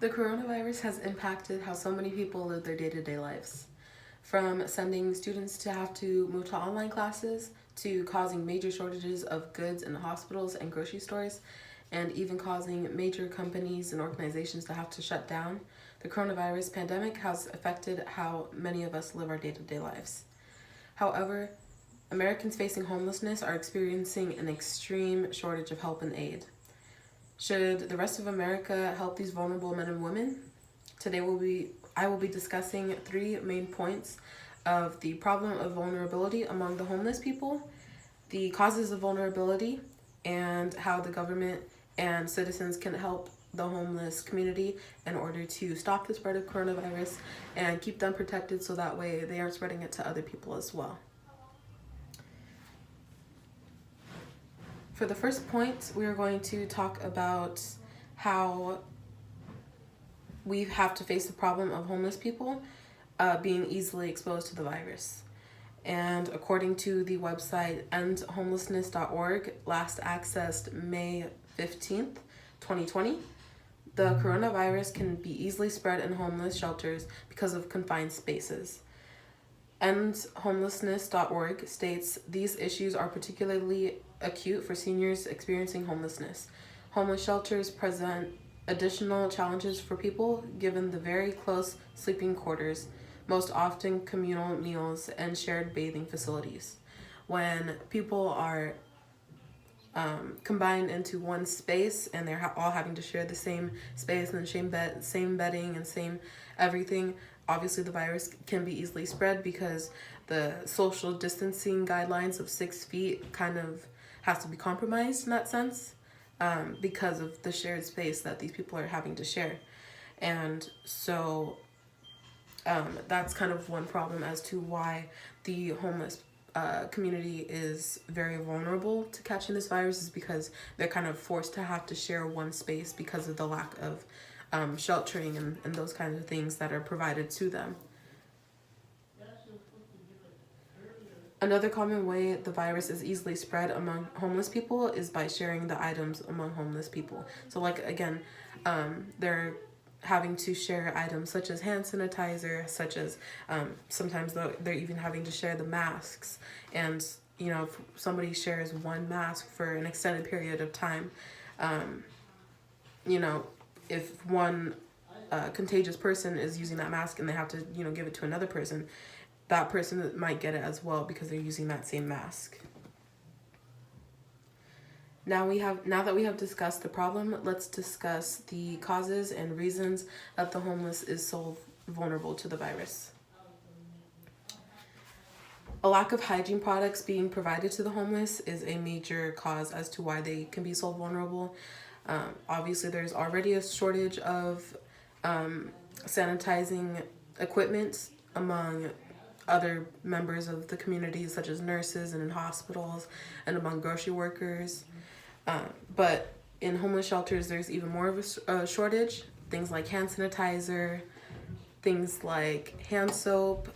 The coronavirus has impacted how so many people live their day-to-day lives. From sending students to have to move to online classes, to causing major shortages of goods in hospitals and grocery stores, and even causing major companies and organizations to have to shut down, the coronavirus pandemic has affected how many of us live our day-to-day lives. However, Americans facing homelessness are experiencing an extreme shortage of help and aid. Should the rest of America help these vulnerable men and women? Today I will be discussing three main points of the problem of vulnerability among the homeless people, the causes of vulnerability, and how the government and citizens can help the homeless community in order to stop the spread of coronavirus and keep them protected so that way they aren't spreading it to other people as well. For the first point, we are going to talk about how we have to face the problem of homeless people being easily exposed to the virus. And according to the website endhomelessness.org, last accessed May 15th, 2020, the coronavirus can be easily spread in homeless shelters because of confined spaces. Endhomelessness.org states these issues are particularly acute for seniors experiencing homelessness. Homeless shelters present additional challenges for people given the very close sleeping quarters, most often communal meals, and shared bathing facilities. When people are combined into one space and they're all having to share the same space and the same bedding and same everything, obviously the virus can be easily spread because the social distancing guidelines of 6 feet kind of has to be compromised in that sense because of the shared space that these people are having to share. And so that's kind of one problem as to why the homeless community is very vulnerable to catching this virus, is because they're kind of forced to have to share one space because of the lack of sheltering and those kinds of things that are provided to them. Another common way the virus is easily spread among homeless people is by sharing the items among homeless people. So like, again, they're having to share items such as hand sanitizer, such as sometimes they're even having to share the masks. And, you know, if somebody shares one mask for an extended period of time, you know, if one contagious person is using that mask and they have to, you know, give it to another person, that person might get it as well because they're using that same mask. Now that we have discussed the problem, let's discuss the causes and reasons that the homeless is so vulnerable to the virus. A lack of hygiene products being provided to the homeless is a major cause as to why they can be so vulnerable. Obviously, there's already a shortage of sanitizing equipment among other members of the community, such as nurses and in hospitals and among grocery workers. But in homeless shelters, there's even more of a shortage. Things like hand sanitizer, things like hand soap,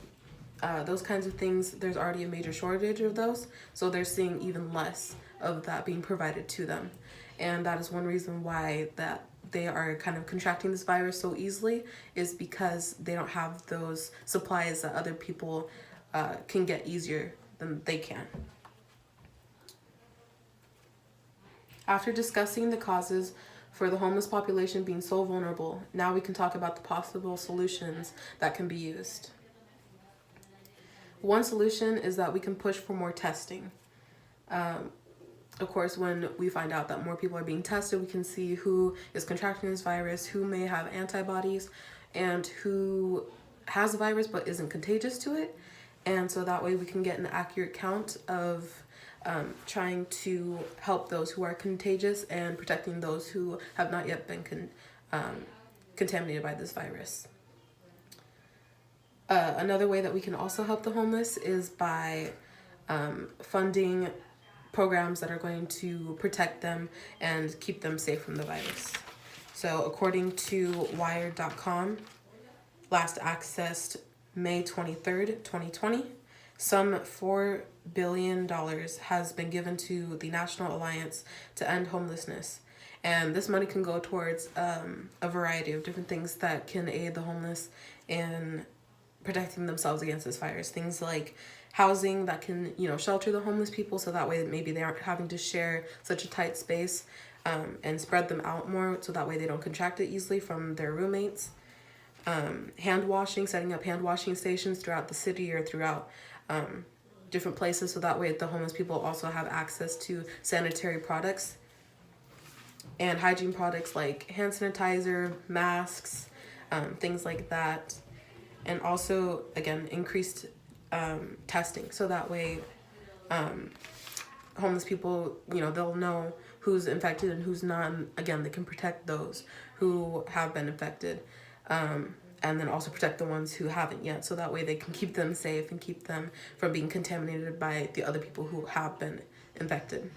those kinds of things, there's already a major shortage of those. So they're seeing even less of that being provided to them. And that is one reason why that they are kind of contracting this virus so easily, is because they don't have those supplies that other people can get easier than they can. After discussing the causes for the homeless population being so vulnerable, now we can talk about the possible solutions that can be used. One solution is that we can push for more testing. Of course, when we find out that more people are being tested, we can see who is contracting this virus, who may have antibodies, and who has the virus but isn't contagious to it. And so that way we can get an accurate count of trying to help those who are contagious and protecting those who have not yet been contaminated by this virus. Another way that we can also help the homeless is by funding programs that are going to protect them and keep them safe from the virus. So according to wired.com, last accessed May 23rd, 2020, some $4 billion has been given to the National Alliance to End Homelessness. And this money can go towards a variety of different things that can aid the homeless in protecting themselves against these fires. Things like housing that can, shelter the homeless people, so that way maybe they aren't having to share such a tight space, and spread them out more, so that way they don't contract it easily from their roommates. Hand washing, setting up hand washing stations throughout the city or throughout different places, so that way the homeless people also have access to sanitary products and hygiene products like hand sanitizer, masks, things like that. And also, again, increased testing, so that way homeless people, they'll know who's infected and who's not. And again, they can protect those who have been infected, and then also protect the ones who haven't yet, so that way they can keep them safe and keep them from being contaminated by the other people who have been infected.